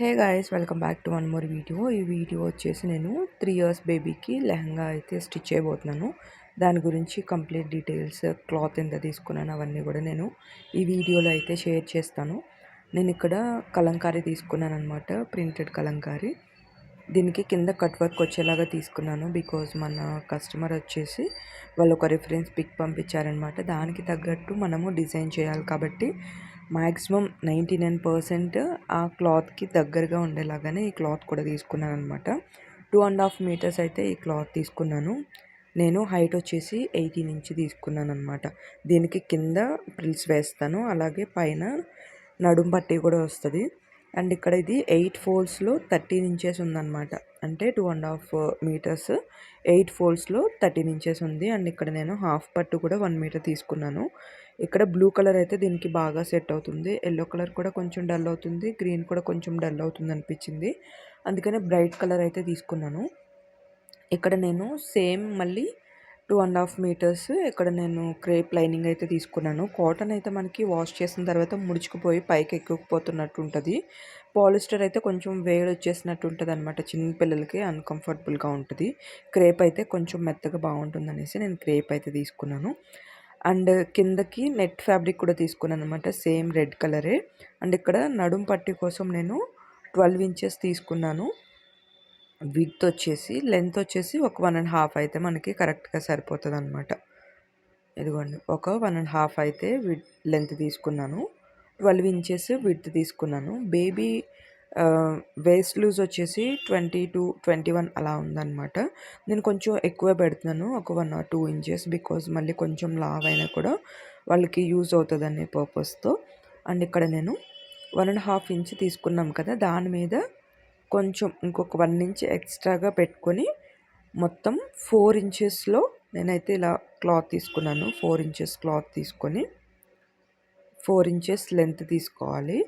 Hey guys welcome back to one more video. ఈ video వచ్చేసి నేను 3 ఇయర్స్ బేబీకి లెహంగా అయితే స్టిచ్ చేయబోతున్నాను. దాని గురించి కంప్లీట్ డీటెయిల్స్, క్లాత్ ఎంత తీసుకున్నాను అవన్నీ కూడా నేను ఈ వీడియోలో అయితే షేర్ చేస్తాను. నేను ఇక్కడ కలంకారీ తీసుకున్నాను అనమాట, ప్రింటెడ్ కలంకారీ. దీనికి కింద కట్ వర్క్ వచ్చేలాగా తీసుకున్నాను. బికాజ్ మన కస్టమర్ వచ్చేసి వాళ్ళు ఒక రిఫరెన్స్ పిక్ పంపించారనమాట. దానికి తగ్గట్టు మనము డిజైన్ చేయాలి కాబట్టి మ్యాక్సిమం 99% ఆ క్లాత్కి దగ్గరగా ఉండేలాగానే ఈ క్లాత్ కూడా తీసుకున్నాను అనమాట. 2.5 మీటర్స్ అయితే ఈ క్లాత్ తీసుకున్నాను. నేను హైట్ వచ్చేసి 18 ఇంచ్ తీసుకున్నాను అనమాట. దీనికి కింద ప్రిల్స్ వేస్తాను, అలాగే పైన నడుం పట్టి కూడా వస్తుంది. అండ్ ఇక్కడ ఇది 8 ఫోల్డ్స్లో 13 ఇంచెస్ ఉందన్నమాట. అంటే 2.5 మీటర్స్ 8 ఫోల్డ్స్లో 13 ఇంచెస్ ఉంది. అండ్ ఇక్కడ నేను హాఫ్ పట్టు కూడా 1 మీటర్ తీసుకున్నాను. ఇక్కడ బ్లూ కలర్ అయితే దీనికి బాగా సెట్ అవుతుంది. ఎల్లో కలర్ కూడా కొంచెం డల్ అవుతుంది, గ్రీన్ కూడా కొంచెం డల్ అవుతుంది అనిపించింది. అందుకనే బ్రైట్ కలర్ అయితే తీసుకున్నాను. ఇక్కడ నేను సేమ్ మళ్ళీ 2.5 మీటర్స్ ఇక్కడ నేను క్రేప్ లైనింగ్ అయితే తీసుకున్నాను. కాటన్ అయితే మనకి వాష్ చేసిన తర్వాత ముడుచుకుపోయి పైకి ఎక్కిపోతున్నట్టు ఉంటుంది. పాలిస్టర్ అయితే కొంచెం వేడి వచ్చేసినట్టు ఉంటుంది అనమాట. చిన్నపిల్లలకి అన్కంఫర్టబుల్గా ఉంటుంది. క్రేప్ అయితే కొంచెం మెత్తగా బాగుంటుంది అనేసి నేను క్రేప్ అయితే తీసుకున్నాను. అండ్ కిందకి నెట్ ఫ్యాబ్రిక్ కూడా తీసుకున్నాను అనమాట, సేమ్ రెడ్ కలరే. అండ్ ఇక్కడ నడుం పట్టి కోసం నేను 12 ఇంచెస్ తీసుకున్నాను. విడ్త్ వచ్చేసి, లెంత్ వచ్చేసి ఒక 1.5 అయితే మనకి కరెక్ట్గా సరిపోతుంది అనమాట. ఇదిగోండి, ఒక 1.5 అయితే లెంత్ తీసుకున్నాను. 12 ఇంచెస్ విడ్త్ తీసుకున్నాను. బేబీ వేస్ట్ లూజ్ వచ్చేసి 22-21 అలా ఉందన్నమాట. నేను కొంచెం ఎక్కువ పెడుతున్నాను, ఒక 1 or 2 ఇంచెస్. బికాజ్ మళ్ళీ కొంచెం లావ్ అయినా కూడా వాళ్ళకి యూజ్ అవుతుంది అనే పర్పస్తో. అండ్ ఇక్కడ నేను 1.5 ఇంచ్ తీసుకున్నాం కదా, దాని మీద కొంచెం ఇంకొక 1 ఇంచ్ ఎక్స్ట్రాగా పెట్టుకొని మొత్తం 4 ఇంచెస్లో నేనైతే ఇలా క్లాత్ తీసుకున్నాను. 4 ఇంచెస్ క్లాత్ తీసుకొని 4 ఇంచెస్ లెంత్ తీసుకోవాలి.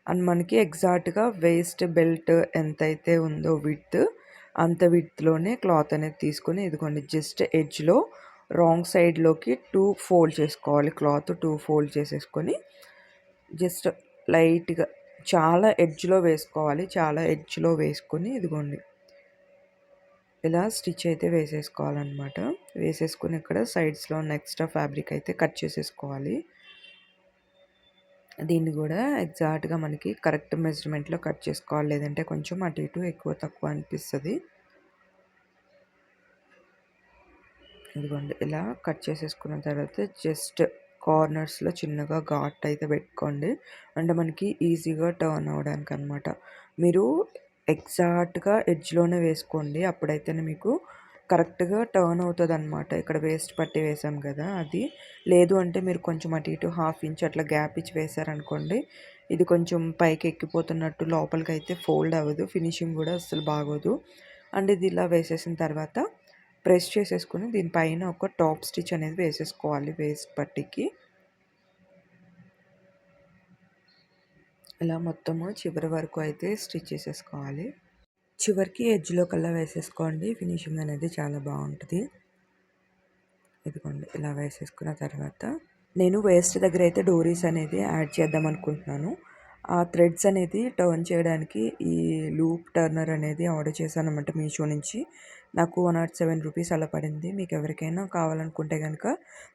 అండ్ మనకి ఎగ్జాక్ట్గా వేస్ట్ బెల్ట్ ఎంతైతే ఉందో విడ్త్, అంత విడ్త్లోనే క్లాత్ అనేది తీసుకొని, ఇదిగోండి జస్ట్ ఎడ్జ్లో రాంగ్ సైడ్లోకి 2 ఫోల్డ్ చేసుకోవాలి. క్లాత్ 2 ఫోల్డ్ చేసేసుకొని జస్ట్ లైట్గా చాలా ఎడ్జ్లో వేసుకోవాలి. చాలా ఎడ్జ్లో వేసుకొని ఇదిగోండి ఇలా స్టిచ్ అయితే వేసేసుకోవాలన్నమాట. వేసేసుకుని ఇక్కడ సైడ్స్లో ఉన్న ఎక్స్ట్రా ఫ్యాబ్రిక్ అయితే కట్ చేసేసుకోవాలి. దీన్ని కూడా ఎగ్జాక్ట్గా మనకి కరెక్ట్ మెజర్మెంట్లో కట్ చేసుకోవాలి, లేదంటే కొంచెం అటు ఇటు ఎక్కువ తక్కువ అనిపిస్తుంది. ఇదిగోండి ఇలా కట్ చేసేసుకున్న తర్వాత జస్ట్ కార్నర్స్లో చిన్నగా ఘాట్ అయితే పెట్టుకోండి. అంటే మనకి ఈజీగా టర్న్ అవ్వడానికి అనమాట. మీరు ఎగ్జాక్ట్గా ఎడ్జ్లోనే వేసుకోండి, అప్పుడైతేనే మీకు కరెక్ట్గా టర్న్ అవుతుంది అనమాట. ఇక్కడ వేస్ట్ పట్టి వేసాం కదా అది. లేదు అంటే మీరు కొంచెం అటు ఇటు 1/2 ఇంచ్ అట్లా గ్యాప్ ఇచ్చి వేసారనుకోండి, ఇది కొంచెం పైకి ఎక్కిపోతున్నట్టు లోపలికి అయితే ఫోల్డ్ అవ్వదు, ఫినిషింగ్ కూడా అస్సలు బాగోదు. అండ్ ఇది ఇలా వేసేసిన తర్వాత ప్రెస్ చేసేసుకుని దీనిపైన ఒక టాప్ స్టిచ్ అనేది వేసేసుకోవాలి వేస్ట్ పట్టికి. ఇలా మొత్తము చివరి వరకు అయితే స్టిచ్ చేసేసుకోవాలి. చివరికి ఎడ్జ్లో కల్లా వేసేసుకోండి, ఫినిషింగ్ అనేది చాలా బాగుంటుంది. ఇదిగోండి ఇలా వేసేసుకున్న తర్వాత నేను వేస్ట్ దగ్గర అయితే డోరీస్ అనేది యాడ్ చేద్దాం అనుకుంటున్నాను. ఆ థ్రెడ్స్ అనేది టర్న్ చేయడానికి ఈ లూప్ టర్నర్ అనేది ఆర్డర్ చేశాను అనమాట మీషో నుంచి. నాకు 107 రూపీస్ అలా పడింది. మీకు ఎవరికైనా కావాలనుకుంటే కనుక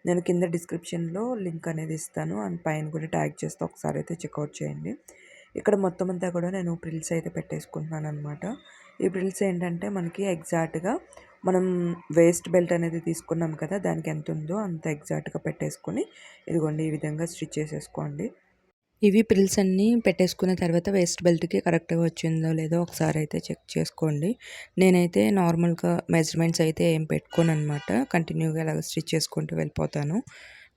నేను కింద డిస్క్రిప్షన్లో లింక్ అనేది ఇస్తాను, అండ్ పైన కూడా ట్యాగ్ చేస్తే ఒకసారి అయితే చెక్అవుట్ చేయండి. ఇక్కడ మొత్తం అంతా కూడా నేను ప్రిల్స్ అయితే పెట్టేసుకుంటున్నాను అనమాట. ఈ ప్రిల్స్ ఏంటంటే మనకి ఎగ్జాక్ట్గా మనం వేస్ట్ బెల్ట్ అనేది తీసుకున్నాం కదా, దానికి ఎంత ఉందో అంత ఎగ్జాక్ట్గా పెట్టేసుకొని ఇదిగోండి ఈ విధంగా స్టిచ్ చేసేసుకోండి. ఇవి ప్రిల్స్ అన్నీ పెట్టేసుకున్న తర్వాత వేస్ట్ బెల్ట్కి కరెక్ట్గా వచ్చిందో లేదో ఒకసారి అయితే చెక్ చేసుకోండి. నేనైతే నార్మల్గా మెజర్మెంట్స్ అయితే ఏం పెట్టుకోను అనమాట, కంటిన్యూగా ఇలాగ స్టిచ్ చేసుకుంటూ వెళ్ళిపోతాను.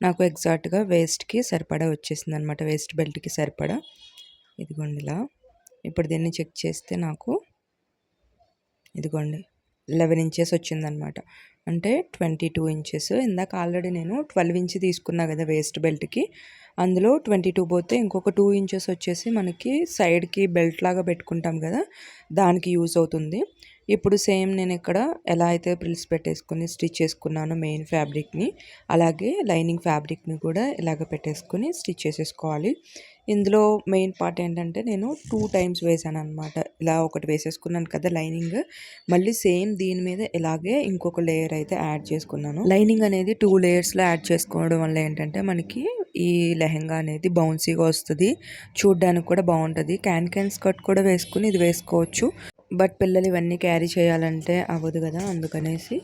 నాకు ఎగ్జాక్ట్గా వేస్ట్కి సరిపడా వచ్చేసింది అనమాట, వేస్ట్ బెల్ట్కి సరిపడా. ఇదిగోండి ఇలా. ఇప్పుడు దీన్ని చెక్ చేస్తే నాకు ఇదిగోండి 11 ఇంచెస్ వచ్చిందనమాట, అంటే 22 ఇంచెస్. ఇందాక ఆల్రెడీ నేను 12 ఇంచ్ తీసుకున్నా కదా వేస్ట్ బెల్ట్కి, అందులో 22 పోతే ఇంకొక 2 ఇంచెస్ వచ్చేసి మనకి సైడ్కి బెల్ట్ లాగా పెట్టుకుంటాం కదా, దానికి యూజ్ అవుతుంది. ఇప్పుడు సేమ్ నేను ఇక్కడ ఎలా అయితే ప్రిల్స్ పెట్టేసుకుని స్టిచ్ చేసుకున్నాను మెయిన్ ఫ్యాబ్రిక్ని, అలాగే లైనింగ్ ఫ్యాబ్రిక్ని కూడా ఇలాగ పెట్టేసుకుని స్టిచ్ చేసేసుకోవాలి. ఇందులో మెయిన్ పార్ట్ ఏంటంటే నేను 2 టైమ్స్ వేసాననమాట. ఇలా ఒకటి వేసేసుకున్నాను కదా లైనింగ్. మళ్ళీ సేమ్ దీని మీద ఇలాగే ఇంకొక లేయర్ అయితే యాడ్ చేసుకున్నాను. లైనింగ్ అనేది 2 లేయర్స్‌లో యాడ్ చేసుకోవడం వల్ల ఏంటంటే మనకి ఈ లెహెంగా అనేది బౌన్సీగా వస్తది. చూడ్డానికి కూడా బావుంటది. క్యాన్ స్కర్ట్ కూడా వేసుకొని ఇది వేసుకోవచ్చు. బట్ పిల్లలు ఇవన్నీ క్యారీ చేయాలంటే అవ్వదు కదా! అందుకనేసి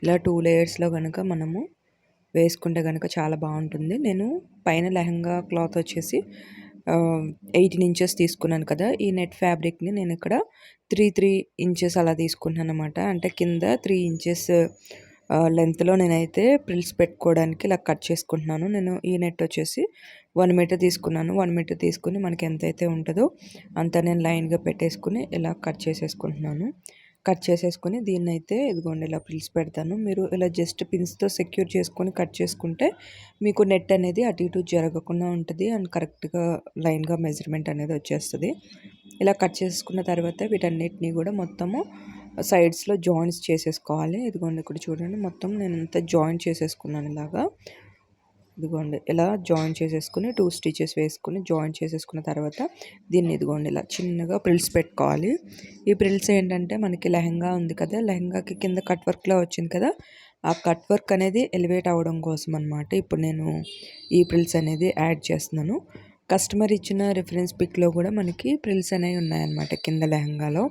ఇలా 2 లేయర్స్‌లో గనక మనము వేసుకుంటే గనక చాలా బాగుంటుంది. నేను పైన లెహంగా క్లాత్ వచ్చేసి 18 ఇంచెస్ తీసుకున్నాను కదా! ఈ నెట్ ఫ్యాబ్రిక్‌ని నేను ఇక్కడ 3 ఇంచెస్ అలా తీసుకున్నాను అనమాట. అంటే కింద 3 ఇంచెస్ లెంత్‌లో నేనైతే ప్రిల్స్ పెట్టుకోవడానికి ఇలా కట్ చేసుకుంటున్నాను. నేను ఈ నెట్ వచ్చేసి 1 మీటర్ తీసుకున్నాను. 1 మీటర్ తీసుకొని మనకి ఎంతైతే ఉంటుందో అంత నేను లైన్‌గా పెట్టేసుకుని ఇలా కట్ చేసేసుకుంటున్నాను. కట్ చేసేసుకొని దీన్నైతే ఇదిగోండి ఇలా ప్రిల్స్ పెడతాను. మీరు ఇలా జస్ట్ పిన్స్‌తో సెక్యూర్ చేసుకొని కట్ చేసుకుంటే మీకు నెట్ అనేది అటు ఇటు జరగకుండా ఉంటుంది. అండ్ కరెక్ట్‌గా లైన్‌గా మెజర్మెంట్ అనేది వచ్చేస్తది. ఇలా కట్ చేసుకున్న తర్వాత వీటన్నిటిని కూడా మొత్తము సైడ్స్‌లో జాయింట్స్ చేసేసుకోవాలి. ఇదిగోండి ఇక్కడ చూడండి మొత్తం నేనంతా జాయింట్ చేసేసుకున్నాను ఇలాగా. ఇదిగోండి ఇలా జాయిన్ చేసేసుకుని 2 స్టిచెస్ వేసుకుని జాయిన్ చేసేసుకున్న తర్వాత దీన్ని ఇదిగోండి ఇలా చిన్నగా ప్రిల్స్ పెట్టుకోవాలి. ఈ ప్రిల్స్ ఏంటంటే మనకి లెహంగా ఉంది కదా, లెహంగాకి కింద కట్ వర్క్లా వచ్చింది కదా, ఆ కట్ వర్క్ అనేది ఎలివేట్ అవ్వడం కోసం అనమాట ఇప్పుడు నేను ఈ ప్రిల్స్ అనేది యాడ్ చేస్తున్నాను. కస్టమర్ ఇచ్చిన రిఫరెన్స్ పిక్లో కూడా మనకి ప్రిల్స్ అనేవి ఉన్నాయన్నమాట కింద లెహంగాలో.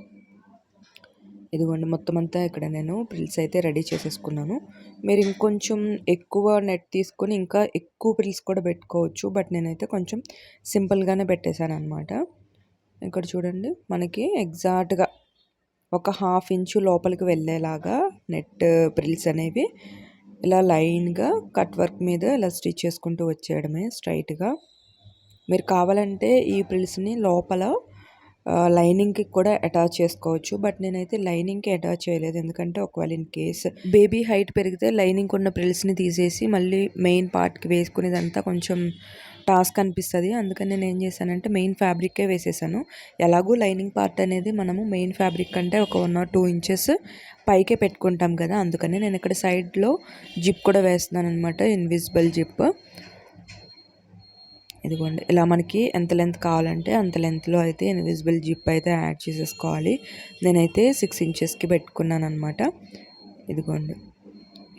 ఇదిగోండి మొత్తం అంతా ఇక్కడ నేను ప్రిల్స్ అయితే రెడీ చేసేసుకున్నాను. మీరు ఇంకొంచెం ఎక్కువ నెట్ తీసుకొని ఇంకా ఎక్కువ ప్రిల్స్ కూడా పెట్టుకోవచ్చు. బట్ నేనైతే కొంచెం సింపుల్గానే పెట్టేశాను అనమాట. ఇక్కడ చూడండి మనకి ఎగ్జాక్ట్గా ఒక 1/2 ఇంచు లోపలికి వెళ్ళేలాగా నెట్ ప్రిల్స్ అనేవి ఇలా లైన్గా కట్ వర్క్ మీద ఇలా స్టిచ్ చేసుకుంటూ వచ్చేయడమే స్ట్రైట్గా. మీరు కావాలంటే ఈ ప్రిల్స్ని లోపల లైనింగ్కి కూడా అటాచ్ చేసుకోవచ్చు. బట్ నేనైతే లైనింగ్కి అటాచ్ చేయలేదు. ఎందుకంటే ఒకవేళ ఇన్ కేస్ బేబీ హైట్ పెరిగితే లైనింగ్ ఉన్న ప్రిల్స్ని తీసేసి మళ్ళీ మెయిన్ పార్ట్కి వేసుకునేదంతా కొంచెం టాస్క్ అనిపిస్తుంది. అందుకని నేను ఏం చేశానంటే మెయిన్ ఫ్యాబ్రిక్కే వేసేసాను. ఎలాగో లైనింగ్ పార్ట్ అనేది మనము మెయిన్ ఫ్యాబ్రిక్ కంటే ఒక 1 or 2 ఇంచెస్ పైకే పెట్టుకుంటాం కదా, అందుకని నేను ఇక్కడ సైడ్లో జిప్ కూడా వేస్తున్నాను అనమాట, ఇన్విజిబుల్ జిప్. ఇదిగోండి ఇలా మనకి ఎంత లెంత్ కావాలంటే అంత లెంత్లో అయితే ఇన్విజిబుల్ జిప్ అయితే యాడ్ చేసేసుకోవాలి. నేనైతే 6 ఇంచెస్కి పెట్టుకున్నాను అనమాట. ఇదిగోండి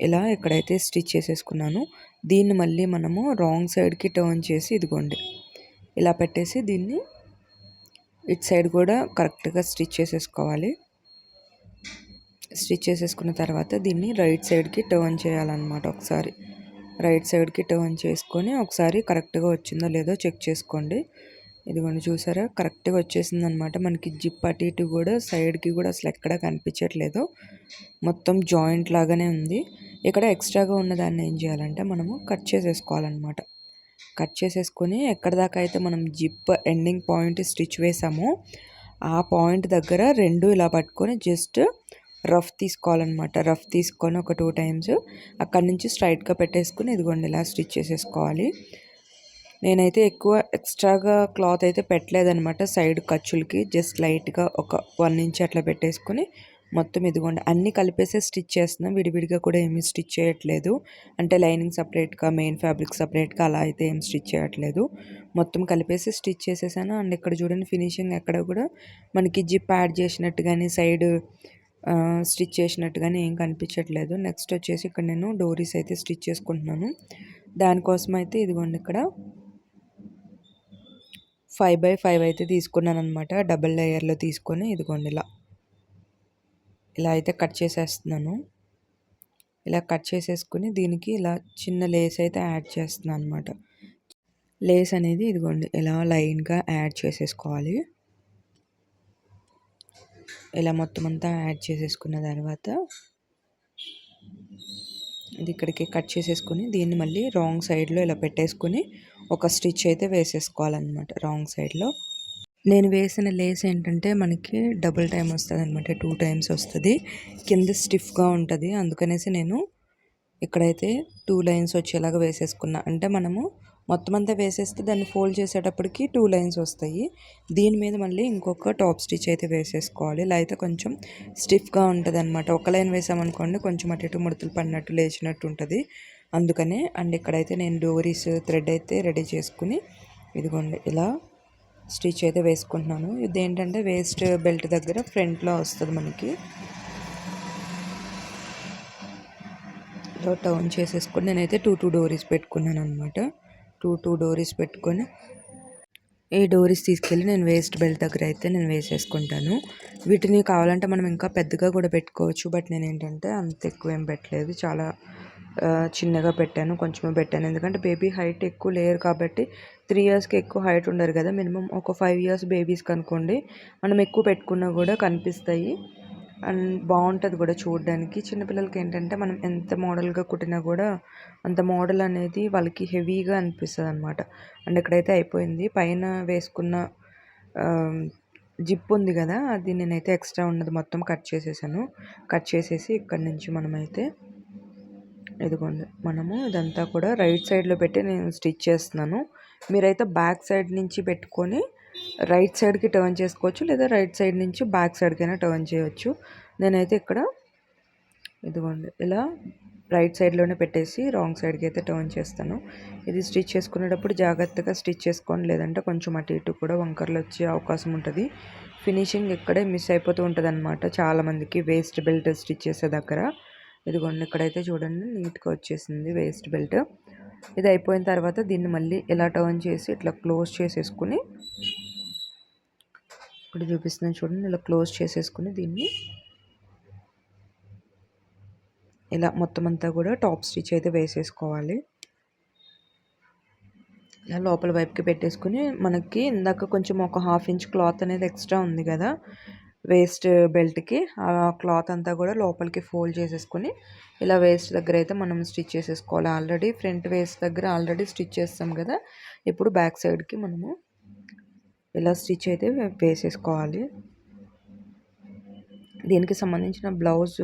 ఇలా ఇక్కడైతే స్టిచ్ చేసేసుకున్నాను. దీన్ని మళ్ళీ మనము రాంగ్ సైడ్కి టర్న్ చేసి ఇదిగోండి ఇలా పెట్టేసి దీన్ని ఇటు సైడ్ కూడా కరెక్ట్గా స్టిచ్ చేసేసుకోవాలి. స్టిచ్ చేసేసుకున్న తర్వాత దీన్ని రైట్ సైడ్కి టర్న్ చేయాలన్నమాట. ఒకసారి రైట్ సైడ్కి టర్న్ చేసుకొని ఒకసారి కరెక్ట్గా వచ్చిందో లేదో చెక్ చేసుకోండి. ఇదిగోండి చూసారా కరెక్ట్గా వచ్చేసింది అనమాట. మనకి జిప్ అటు ఇటు కూడా సైడ్కి కూడా అసలు ఎక్కడ కనిపించట్లేదు, మొత్తం జాయింట్ లాగానే ఉంది. ఇక్కడ ఎక్స్ట్రాగా ఉన్నదాన్ని ఏం చేయాలంటే మనము కట్ చేసేసుకోవాలన్నమాట. కట్ చేసేసుకొని ఎక్కడ దాకా అయితే మనం జిప్ ఎండింగ్ పాయింట్ స్టిచ్ వేసామో ఆ పాయింట్ దగ్గర రెండు ఇలా పట్టుకొని జస్ట్ రఫ్ తీసుకోవాలన్నమాట. రఫ్ తీసుకొని ఒక 2 టైమ్స్ అక్కడ నుంచి స్ట్రైట్గా పెట్టేసుకుని ఇదిగోండి ఇలా స్టిచ్ చేసేసుకోవాలి. నేనైతే ఎక్కువ ఎక్స్ట్రాగా క్లాత్ అయితే పెట్టలేదనమాట సైడ్ ఖర్చులకి. జస్ట్ లైట్గా ఒక 1 ఇంచ్ అట్లా పెట్టేసుకొని మొత్తం ఇదిగోండి అన్నీ కలిపేసే స్టిచ్ చేస్తున్నాం. విడివిడిగా కూడా ఏమీ స్టిచ్ చేయట్లేదు. అంటే లైనింగ్ సపరేట్గా మెయిన్ ఫ్యాబ్రిక్ సపరేట్గా అలా అయితే ఏం స్టిచ్ చేయట్లేదు. మొత్తం కలిపేసి స్టిచ్ చేసేసాను. అండ్ ఇక్కడ చూడండి ఫినిషింగ్ ఎక్కడ కూడా మనకి జిప్ యాడ్ చేసినట్టు కానీ సైడ్ స్టిచ్ చేసినట్టు కానీ ఏం కనిపించట్లేదు. నెక్స్ట్ వచ్చేసి ఇక్కడ నేను డోరీస్ అయితే స్టిచ్ చేసుకుంటున్నాను. దానికోసం అయితే ఇదిగోండి ఇక్కడ 5x5 అయితే తీసుకున్నాను అనమాట. డబుల్ లేయర్లో తీసుకొని ఇదిగోండి ఇలా అయితే కట్ చేసేస్తున్నాను. ఇలా కట్ చేసేసుకుని దీనికి ఇలా చిన్న లేస్ అయితే యాడ్ చేస్తున్నాను అనమాట. లేస్ అనేది ఇదిగోండి ఇలా లైన్గా యాడ్ చేసేసుకోవాలి. ఇలా మొత్తం అంతా యాడ్ చేసేసుకున్న తర్వాత ఇది ఇక్కడికి కట్ చేసేసుకుని దీన్ని మళ్ళీ రాంగ్ సైడ్లో ఇలా పెట్టేసుకుని ఒక స్టిచ్ అయితే వేసేసుకోవాలన్నమాట. రాంగ్ సైడ్లో నేను వేసిన లేస్ ఏంటంటే మనకి డబుల్ టైమ్ వస్తుంది అనమాట, 2 టైమ్స్ వస్తుంది. కింద స్టిఫ్గా ఉంటుంది. అందుకనేసి నేను ఇక్కడైతే 2 లైన్స్ వచ్చేలాగా వేసేసుకున్నా. అంటే మనము మొత్తం అంతా వేసేస్తే దాన్ని ఫోల్డ్ చేసేటప్పటికి 2 లైన్స్ వస్తాయి. దీని మీద మళ్ళీ ఇంకొక టాప్ స్టిచ్ అయితే వేసేసుకోవాలి. ఇలా అయితే కొంచెం స్టిఫ్గా ఉంటుంది అనమాట. ఒక లైన్ వేసామనుకోండి కొంచెం అటు ఇటు ముడతలు పడినట్టు లేచినట్టు ఉంటుంది. అందుకనే అండ్ ఇక్కడైతే నేను డోరీస్ థ్రెడ్ అయితే రెడీ చేసుకుని ఇదిగోండి ఇలా స్టిచ్ అయితే వేసుకుంటున్నాను. ఇది ఏంటంటే వేస్ట్ బెల్ట్ దగ్గర ఫ్రంట్లో వస్తుంది మనకి. ఇలా టర్న్ చేసేసుకొని నేనైతే టూ డోరీస్ పెట్టుకున్నాను అనమాట. టూ డోరీస్ పెట్టుకొని ఈ డోరీస్ తీసుకెళ్ళి నేను వేస్ట్ బెల్ట్ దగ్గర అయితే నేను వేసేసుకుంటాను. వీటిని కావాలంటే మనం ఇంకా పెద్దగా కూడా పెట్టుకోవచ్చు. బట్ నేను ఏంటంటే అంత ఎక్కువ ఏం పెట్టలేదు, చాలా చిన్నగా పెట్టాను, కొంచెమే పెట్టాను. ఎందుకంటే బేబీ హైట్ ఎక్కువ లేరు కాబట్టి 3 ఇయర్స్కి ఎక్కువ హైట్ ఉండరు కదా. మినిమం ఒక 5 ఇయర్స్ బేబీస్కి అనుకోండి మనం ఎక్కువ పెట్టుకున్నా కూడా కనిపిస్తాయి అండ్ బాగుంటుంది కూడా చూడడానికి. చిన్నపిల్లలకి ఏంటంటే మనం ఎంత మోడల్గా కుట్టినా కూడా అంత మోడల్ అనేది వాళ్ళకి హెవీగా అనిపిస్తుంది అనమాట. అండ్ ఇక్కడైతే అయిపోయింది. పైన వేసుకున్న జిప్ ఉంది కదా, అది నేనైతే ఎక్స్ట్రా ఉన్నది మొత్తం కట్ చేసేసాను. కట్ చేసేసి ఇక్కడ నుంచి మనమైతే ఇదిగోండి మనము ఇదంతా కూడా రైట్ సైడ్లో పెట్టి నేను స్టిచ్ చేస్తున్నాను. మీరైతే బ్యాక్ సైడ్ నుంచి పెట్టుకొని రైట్ సైడ్కి టర్న్ చేసుకోవచ్చు, లేదా రైట్ సైడ్ నుంచి బ్యాక్ సైడ్కైనా టర్న్ చేయొచ్చు. నేనైతే ఇక్కడ ఇదిగోండి ఇలా రైట్ సైడ్లోనే పెట్టేసి రాంగ్ సైడ్కి అయితే టర్న్ చేస్తాను. ఇది స్టిచ్ చేసుకునేటప్పుడు జాగ్రత్తగా స్టిచ్ చేసుకోండి, లేదంటే కొంచెం అటు ఇటు కూడా వంకర్లు వచ్చే అవకాశం ఉంటుంది. ఫినిషింగ్ ఇక్కడే మిస్ అయిపోతూ ఉంటుంది అనమాట చాలామందికి వేస్ట్ బెల్ట్ స్టిచ్ చేసే దగ్గర. ఇదిగోండి ఇక్కడైతే చూడండి నీట్గా వచ్చేసింది వేస్ట్ బెల్ట్. ఇది అయిపోయిన తర్వాత దీన్ని మళ్ళీ ఇలా టర్న్ చేసి ఇట్లా క్లోజ్ చేసేసుకుని, ఇప్పుడు చూపిస్తున్నాను చూడండి, ఇలా క్లోజ్ చేసేసుకుని దీన్ని ఇలా మొత్తం అంతా కూడా టాప్ స్టిచ్ అయితే వేసేసుకోవాలి. ఇలా లోపల వైపుకి పెట్టేసుకుని మనకి ఇందాక కొంచెం ఒక 1/2 ఇంచ్ క్లాత్ అనేది ఎక్స్ట్రా ఉంది కదా వేస్ట్ బెల్ట్కి, ఆ క్లాత్ అంతా కూడా లోపలికి ఫోల్డ్ చేసేసుకుని ఇలా వేస్ట్ దగ్గర అయితే మనం స్టిచ్ చేసేసుకోవాలి. ఆల్రెడీ ఫ్రంట్ వేస్ట్ దగ్గర ఆల్రెడీ స్టిచ్ చేస్తాం కదా, ఇప్పుడు బ్యాక్ సైడ్కి మనము ఇలా స్టిచ్ అయితే వేసేసుకోవాలి. దీనికి సంబంధించిన బ్లౌజ్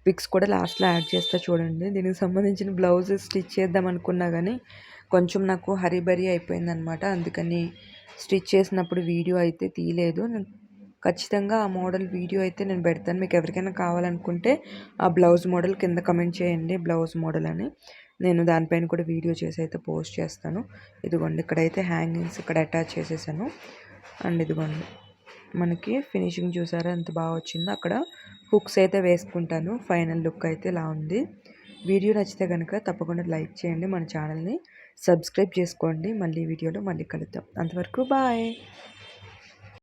పిక్స్ కూడా లాస్ట్లో యాడ్ చేస్తా చూడండి. దీనికి సంబంధించిన బ్లౌజ్ స్టిచ్ చేద్దాం అనుకున్నా కానీ కొంచెం నాకు హరీబరీ అయిపోయిందనమాట. అందుకని స్టిచ్ చేసినప్పుడు వీడియో అయితే తీయలేదు. ఖచ్చితంగా ఆ మోడల్ వీడియో అయితే నేను పెడతాను. మీకు ఎవరికైనా కావాలనుకుంటే ఆ బ్లౌజ్ మోడల్ కింద కమెంట్ చేయండి, బ్లౌజ్ మోడల్ అని. నేను దానిపైన కూడా వీడియో చేసి అయితే పోస్ట్ చేస్తాను. ఇదిగోండి ఇక్కడైతే హ్యాంగింగ్స్ ఇక్కడ అటాచ్ చేసేసాను. అండ్ ఇదిగోండి మనకి ఫినిషింగ్ చూసారా ఎంత బాగా వచ్చిందో. అక్కడ హుక్స్ అయితే వేసుకుంటాను. ఫైనల్ లుక్ అయితే ఇలా ఉంది. వీడియో నచ్చితే కనుక తప్పకుండా లైక్ చేయండి, మన ఛానల్ని సబ్స్క్రైబ్ చేసుకోండి. మళ్ళీ వీడియోలో మళ్ళీ కలుద్దాం. అంతవరకు బాయ్.